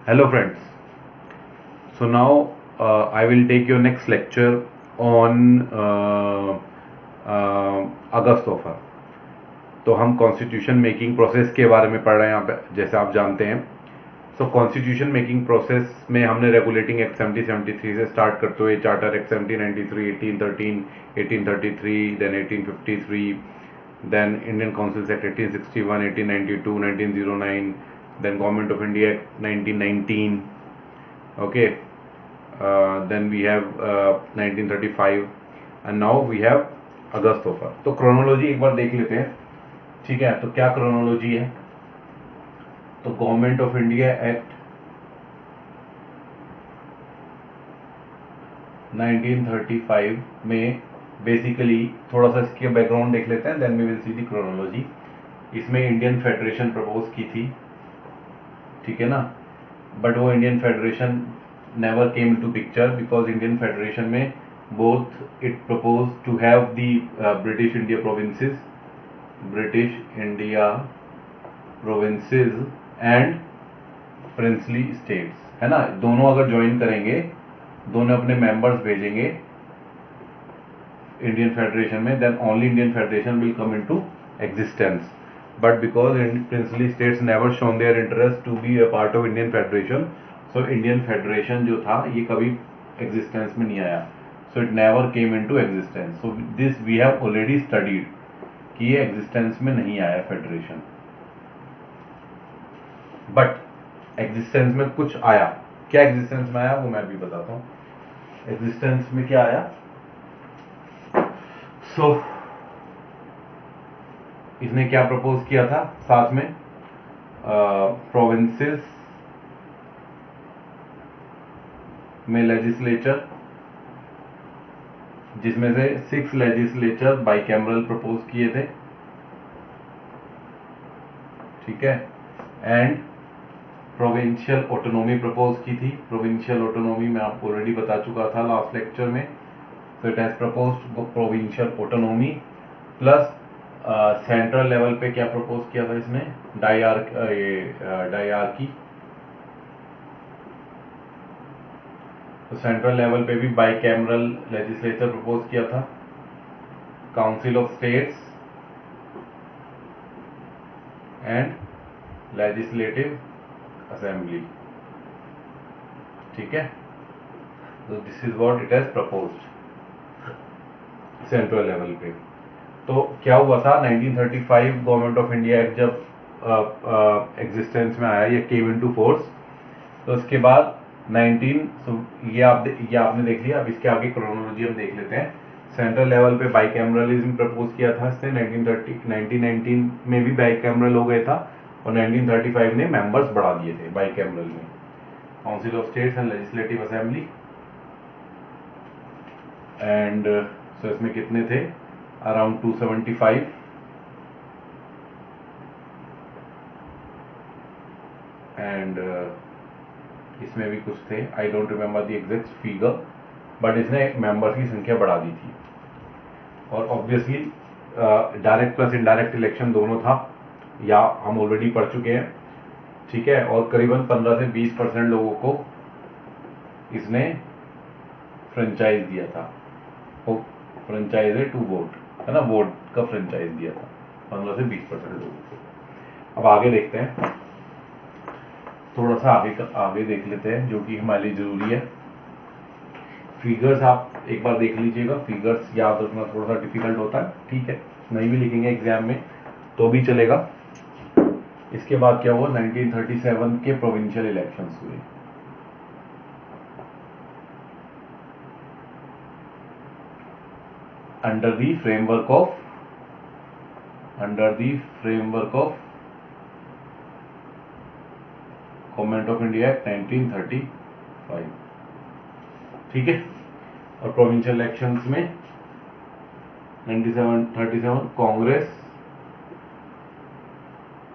Hello friends. So now I will take your next lecture on August offer. तो हम constitution making process के बारे में पढ़ रहे हैं यहाँ पे, जैसे आप जानते हैं. सो कॉन्स्टिट्यूशन मेकिंग प्रोसेस में हमने रेगुलेटिंग एक्ट 1773 से स्टार्ट करते हुए charter act 1793, 1813, 1833, then 1853, then Indian Councils Act 1861, 1892, 1909, then Government of India Act 1919. Okay, then we have 1935 and now we have August offer. तो क्रोनोलॉजी एक बार देख लेते हैं. ठीक है, तो क्या क्रोनोलॉजी है? तो गवर्नमेंट ऑफ इंडिया एक्ट 1935 में बेसिकली थोड़ा सा इसके बैकग्राउंड देख लेते हैं, then we will see the chronology. इसमें इंडियन फेडरेशन प्रपोज की थी, ठीक है ना. बट वो Indian federation never came into picture because Indian federation में both it propose to have the British India provinces, British India provinces and princely states, है ना. दोनों अगर ज्वाइन करेंगे, दोनों अपने मेंबर्स भेजेंगे इंडियन फेडरेशन में, then only Indian federation will come into existence. But because princely states never shown their interest to be a part of Indian Federation, so Indian Federation जो था ये कभी existence में नहीं आया. So it never came into existence. So this we have already studied कि ये existence में नहीं आया फेडरेशन. But existence में कुछ आया. क्या existence में आया वो मैं भी बताता हूँ. existence में क्या आया? So इसने क्या प्रपोज किया था साथ में? प्रोविंसेस में लेजिस्लेचर, जिसमें से 6 लेजिस्लेचर बाइकैमरल प्रपोज किए थे, ठीक है. एंड प्रोविंशियल ऑटोनॉमी प्रपोज की थी. प्रोविंशियल ऑटोनॉमी मैं आपको ऑलरेडी बता चुका था लास्ट लेक्चर में. So it has proposed provincial autonomy plus central level पे क्या प्रपोज किया था इसने? डायआर्की. तो सेंट्रल लेवल पे भी बाइकैमरल लेजिस्लेचर प्रपोज किया था, council of states and legislative assembly, ठीक है. तो this is what it has proposed central level पे. तो क्या हुआ था 1935 गवर्नमेंट ऑफ इंडिया एक्ट जब एग्जिस्टेंस में आया, ये केम इनटू फोर्स. तो उसके बाद 19 ये आपने देख लिया. अब इसके आगे क्रोनोलॉजी हम देख लेते हैं. सेंट्रल लेवल पे बाइकैमरलिज्म प्रपोज किया था इसने 1919 में भी बाइकैमरल हो गया था और 1935 ने मेंबर्स बढ़ा दिए थे बाइकैमरल में. Council of states and legislative assembly and so इसमें कितने थे? अराउंड 275. एंड इसमें भी कुछ थे, I don't remember the exact figure, but इसने मेंबर्स की संख्या बढ़ा दी थी. और obviously direct plus indirect election दोनों था, या हम ऑलरेडी पढ़ चुके हैं, ठीक है. और करीबन 15 से 20% लोगों को इसने फ्रेंचाइज दिया था. फ्रेंचाइज है टू वोट, है ना, वोट का फ्रेंचाइज दिया था 15 से 20% लोगों को. अब आगे देखते हैं, थोड़ा सा आगे देख लेते हैं जो कि हमारे लिए जरूरी है. फिगर्स आप एक बार देख लीजिएगा. फिगर्स याद रखना थोड़ा सा डिफिकल्ट होता है, ठीक है. नहीं भी लिखेंगे एग्जाम में तो भी चलेगा. इसके बाद क्या हुआ? 1937 के प्रोविंशियल इलेक्शंस हुए. under the framework of government of India act 1935, ठीक है. और प्रोविंशियल इलेक्शंस में 1937 कांग्रेस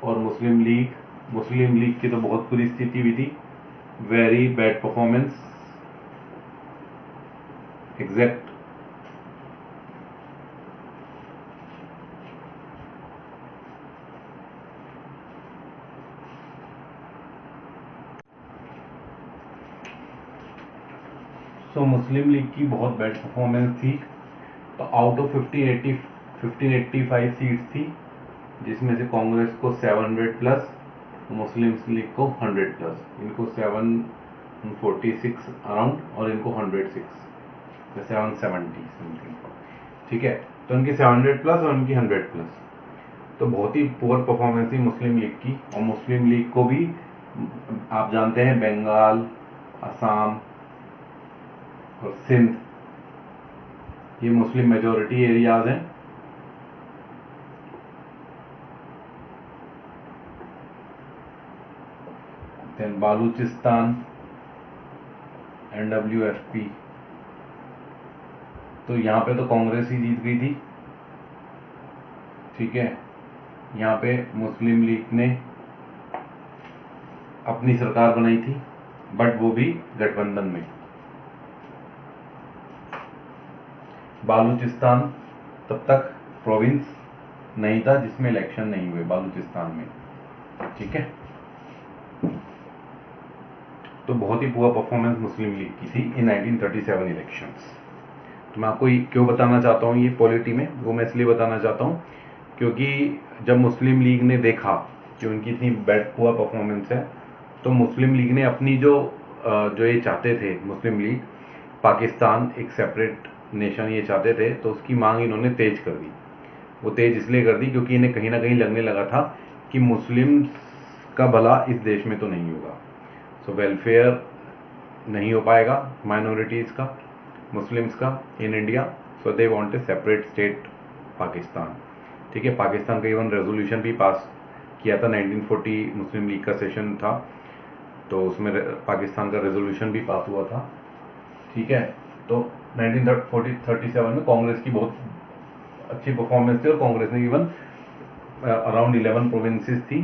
और मुस्लिम लीग की तो बहुत बुरी स्थिति हुई थी. Very bad performance. Exact so Muslim League की बहुत बेस्ट परफॉर्मेंस थी। तो आउट ऑफ 1585 सीट्स थी, जिसमें से कांग्रेस को 700 प्लस, मुस्लिम लीग को 100 प्लस, इनको 746 अराउंड और इनको 106 770 समथिंग। ठीक है, तो इनकी 700 प्लस और इनकी 100 प्लस। तो बहुत ही पुअर परफॉर्मेंस थी मुस्लिम लीग की। और मुस्लिम लीग को भी आप जानते हैं बंगाल, असम और सिंध, ये मुस्लिम मेजोरिटी एरियाज हैं। देन बालूचिस्तान, NWFP, तो यहाँ पे तो कांग्रेस ही जीत गई थी। ठीक है, यहाँ पे मुस्लिम लीग ने अपनी सरकार बनाई थी, बट वो भी गठबंधन में। बालूचिस्तान तब तक प्रोविंस नहीं था जिसमें इलेक्शन नहीं हुए बालूचिस्तान में। ठीक है, तो बहुत ही पुअर परफॉर्मेंस मुस्लिम लीग की थी इन 1937 इलेक्शंस। तो मैं आपको क्यों बताना चाहता हूँ ये पॉलिटी में, वो मैं इसलिए बताना चाहता हूँ क्योंकि जब मुस्लिम लीग ने देखा कि उनकी इतनी पुअर परफॉर्मेंस है, तो मुस्लिम लीग ने अपनी जो ये चाहते थे, मुस्लिम लीग पाकिस्तान एक सेपरेट नेशन ये चाहते थे, तो उसकी मांग इन्होंने तेज कर दी। वो तेज इसलिए कर दी क्योंकि इन्हें कहीं ना कहीं लगने लगा था कि मुस्लिम का भला इस देश में तो नहीं होगा, सो वेलफेयर नहीं हो पाएगा माइनॉरिटीज़ का, मुस्लिम्स का in India, so they want a separate state Pakistan. ठीक है, पाकिस्तान का इवन रेजोल्यूशन भी पास किया था 1940, मुस्लिम लीग का सेशन था, तो उसमें पाकिस्तान का रेजोल्यूशन भी पास हुआ था। ठीक है, तो 1937 में कांग्रेस की बहुत अच्छी परफॉर्मेंस थी और कांग्रेस ने इवन अराउंड 11 प्रोविंसेस थी,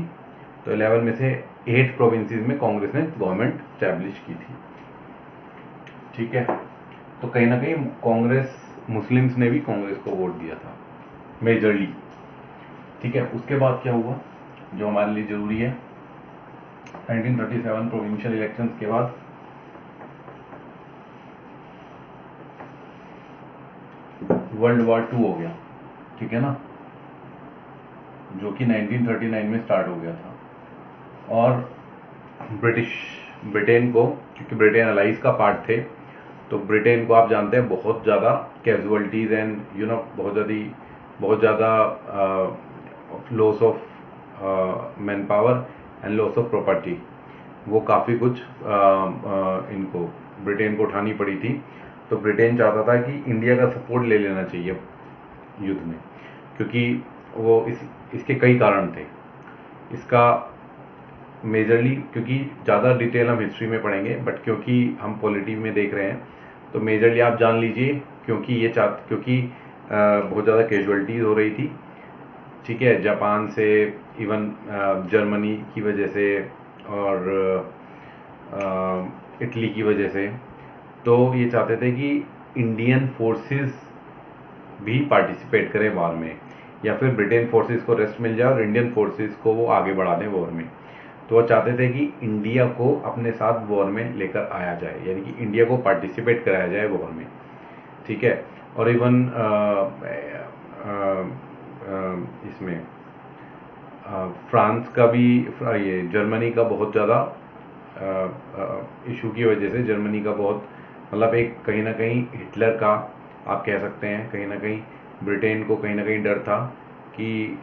तो 11 में से 8 प्रोविंसेस में कांग्रेस ने गवर्नमेंट स्टैब्लिश की थी। ठीक है, तो कहीं ना कहीं कांग्रेस, मुस्लिम्स ने भी कांग्रेस को वोट दिया था मेजरली। ठीक है, उसके बाद क्या हुआ जो हमारे लिए जरूरी है, 1937 प्रोविंशियल इलेक्शंस के बाद वर्ल्ड वॉर 2 हो गया। ठीक है ना, जो कि 1939 में स्टार्ट हो गया था। और ब्रिटेन को, क्योंकि ब्रिटेन अलाइज का पार्ट थे, तो ब्रिटेन को आप जानते हैं बहुत ज़्यादा कैजुअलिटीज़ एंड बहुत ज़्यादा loss of man power and loss of property, वो काफ़ी कुछ इनको ब्रिटेन को उठानी पड़ी थी। तो ब्रिटेन चाहता था कि इंडिया का सपोर्ट ले लेना चाहिए युद्ध में, क्योंकि वो इसके कई कारण थे। इसका मेजरली, क्योंकि ज़्यादा डिटेल हम हिस्ट्री में पढ़ेंगे, बट क्योंकि हम पॉलिटी में देख रहे हैं, तो मेजरली आप जान लीजिए क्योंकि बहुत ज़्यादा कैजुअलिटीज़ हो रही थी। ठीक है, जापान से, इवन जर्मनी की वजह से और इटली की वजह से, तो ये चाहते थे कि इंडियन फोर्सेस भी पार्टिसिपेट करें वॉर में, या फिर ब्रिटेन फोर्सेस को रेस्ट मिल जाए और इंडियन फोर्सेस को वो आगे बढ़ा दें वॉर में। तो वो चाहते थे कि इंडिया को अपने साथ वॉर में लेकर आया जाए, यानी कि इंडिया को पार्टिसिपेट कराया जाए वॉर में। ठीक है, और इवन इसमें फ्रांस का भी, ये जर्मनी का बहुत ज़्यादा इशू की वजह से, जर्मनी का बहुत, मतलब एक कहीं ना कहीं हिटलर का आप कह सकते हैं, कहीं ना कहीं ब्रिटेन को कहीं ना कहीं डर था कि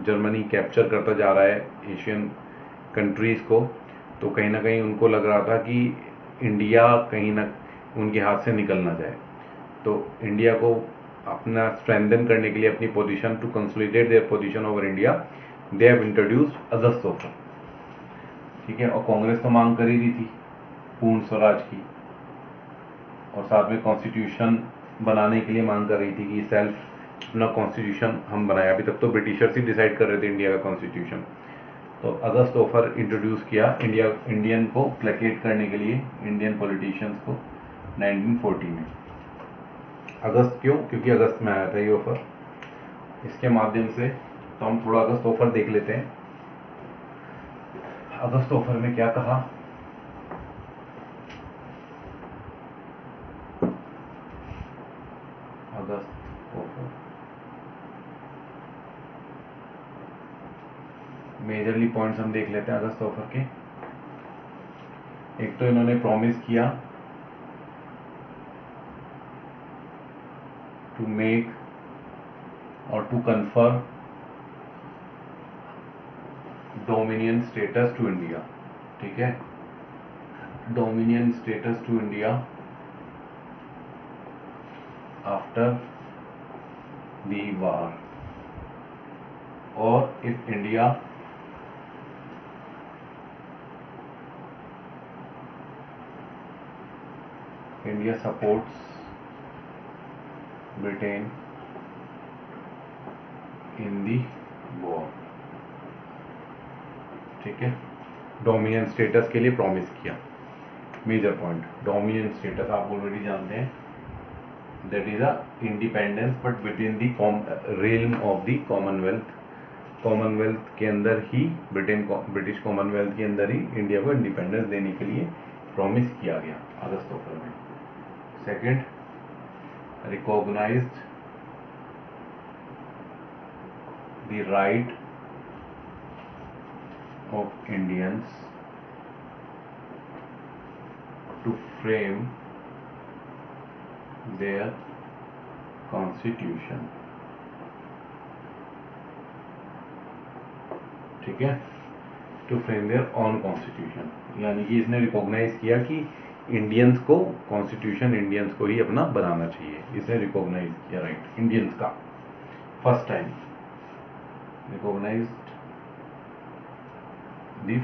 जर्मनी कैप्चर करता जा रहा है एशियन कंट्रीज़ को, तो कहीं ना कहीं उनको लग रहा था कि इंडिया कहीं ना उनके हाथ से निकल ना जाए। तो इंडिया को अपना स्ट्रेंथन करने के लिए, अपनी position, to consolidate their position over India, they have introduced August offer. ठीक है, और कांग्रेस तो मांग कर ही रही थी पूर्ण स्वराज की, और साथ में कॉन्स्टिट्यूशन बनाने के लिए मांग कर रही थी कि सेल्फ अपना कॉन्स्टिट्यूशन हम बनाए। अभी तक तो ब्रिटिशर्स ही डिसाइड कर रहे थे इंडिया का कॉन्स्टिट्यूशन, तो अगस्त ऑफर इंट्रोड्यूस किया इंडियन को प्लेकेट करने के लिए, इंडियन पॉलिटिशियंस को 1940 में। अगस्त क्यों? क्योंकि अगस्त में आया था ये ऑफर। इसके माध्यम से तो हम थोड़ा अगस्त ऑफर देख लेते हैं। अगस्त ऑफर में क्या कहा, मेजरली पॉइंट्स हम देख लेते हैं अगस्त ऑफर के। एक तो इन्होंने प्रॉमिस किया टू मेक और to confer dominion status to India, ठीक है, dominion status to India after the war, और if India supports Britain in the war, ठीक है। डोमिनियन स्टेटस के लिए प्रॉमिस किया। मेजर पॉइंट, डोमिनियन स्टेटस आप ऑलरेडी जानते हैं, that is a independence but within the realm of the commonwealth. Commonwealth के अंदर ही ब्रिटिश कॉमनवेल्थ के अंदर ही इंडिया को इंडिपेंडेंस देने के लिए प्रॉमिस किया गया अगस्त ऑफर में। Second, recognized the right of Indians to frame their constitution, ठीक है, to frame their own constitution, यानी कि इसने रिकॉग्नाइज किया कि इंडियंस को कॉन्स्टिट्यूशन इंडियंस को ही अपना बनाना चाहिए। इसने रिकॉग्नाइज किया राइट इंडियंस का, first time recognized the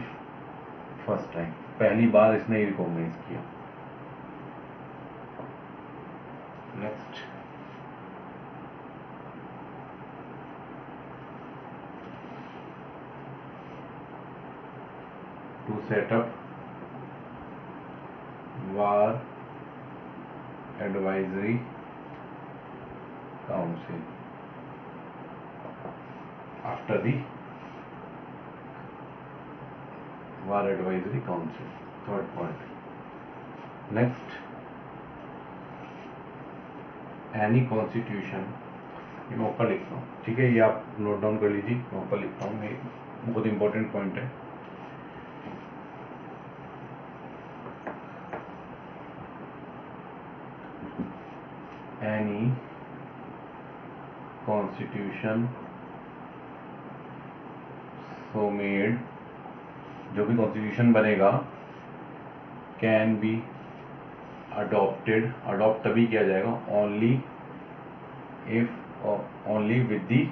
first time, पहली बार इसने रिकॉग्नाइज किया। Next, to set up war advisory council after the war advisory council, third point. Next, any constitution, ये मैं ऊपर लिखता हूँ, ठीक है, ये आप नोट डाउन कर लीजिए, मैं ऊपर लिखता हूँ, ये बहुत इंपॉर्टेंट पॉइंट है। एनी कॉन्स्टिट्यूशन सो मेड, जो भी कॉन्स्टिट्यूशन बनेगा, कैन बी अडॉप्टेड, अडॉप्ट तभी किया जाएगा only if only with the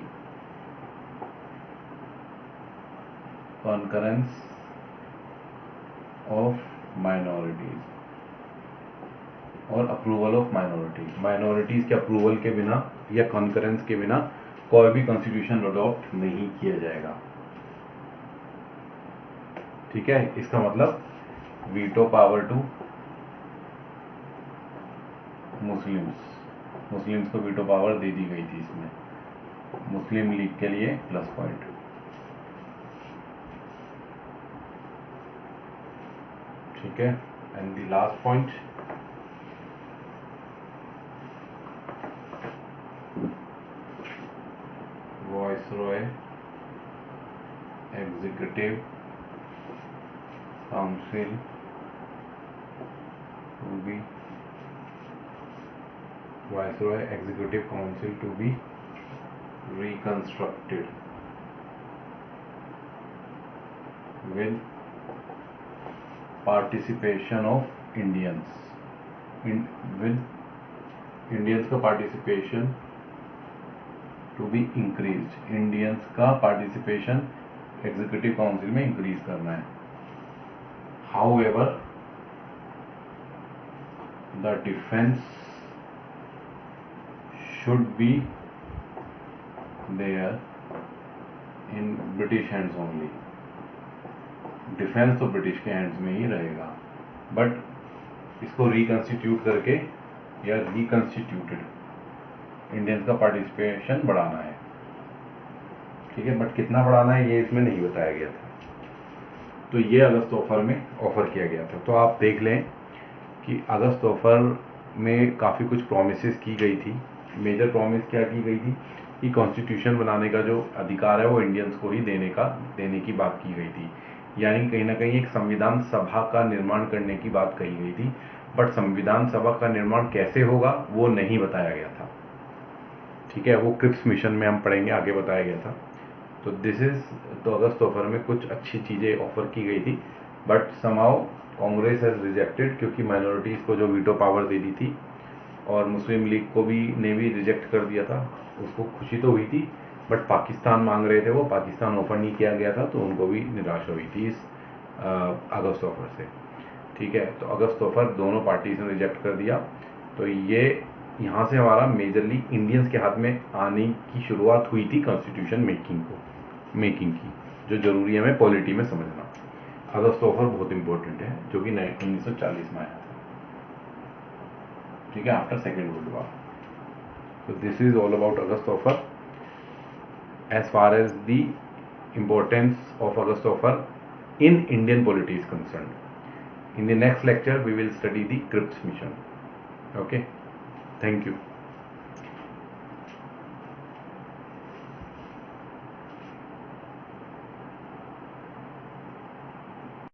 concurrence of minorities और अप्रूवल ऑफ माइनॉरिटीज। माइनॉरिटीज के अप्रूवल के बिना या कॉन्करेंस के बिना कोई भी कॉन्स्टिट्यूशन अडॉप्ट नहीं किया जाएगा, ठीक है। इसका मतलब वीटो पावर टू मुस्लिम्स को वीटो पावर दे दी गई थी इसमें, मुस्लिम लीग के लिए प्लस पॉइंट, ठीक है। And the last point, viceroy executive council to be Viceroy Executive Council to be reconstructed with participation of Indians, with Indians का participation to be increased, Indians का participation Executive Council में increase करना है। However, the defense should be there in British hands only, defence तो British के hands में ही रहेगा, but इसको रिकंस्टिट्यूट करके या रिकंस्टिट्यूटेड इंडियंस का पार्टिसिपेशन बढ़ाना है, ठीक है, बट कितना बढ़ाना है ये इसमें नहीं बताया गया था। तो ये अगस्त ऑफर में ऑफर किया गया था। तो आप देख लें कि अगस्त ऑफर में काफ़ी कुछ प्रॉमिसेस की गई थी। मेजर प्रॉमिस क्या की गई थी कि कॉन्स्टिट्यूशन बनाने का जो अधिकार है वो इंडियंस को ही देने की बात की गई थी। यानी कहीं ना कहीं एक संविधान सभा का निर्माण करने की बात कही गई थी, बट संविधान सभा का निर्माण कैसे होगा वो नहीं बताया गया था। ठीक है, वो क्रिप्स मिशन में हम पढ़ेंगे, आगे बताया गया था। तो दिस इज, तो अगस्त ऑफर में कुछ अच्छी चीज़ें ऑफर की गई थी, बट समाउ कांग्रेस हैज रिजेक्टेड, क्योंकि माइनॉरिटीज़ को जो वीटो पावर दे दी थी, और मुस्लिम लीग को भी ने भी रिजेक्ट कर दिया था। उसको खुशी तो हुई थी, बट पाकिस्तान मांग रहे थे, वो पाकिस्तान ऑफर नहीं किया गया था, तो उनको भी निराशा हुई थी इस अगस्त ऑफर से। ठीक है, तो अगस्त ऑफर दोनों पार्टीज ने रिजेक्ट कर दिया। तो ये यहाँ से हमारा मेजरली इंडियंस के हाथ में आने की शुरुआत हुई थी कॉन्स्टिट्यूशन मेकिंग की, जो जरूरी है हमें पॉलिटी में समझना। अगस्त ऑफर बहुत इंपॉर्टेंट है, जो कि 1940 में आया था। ठीक है, after second world war. So this is all about August offer as far as the importance of August offer in Indian polity is concerned. In the next lecture we will study the Cripps mission. Okay, thank you.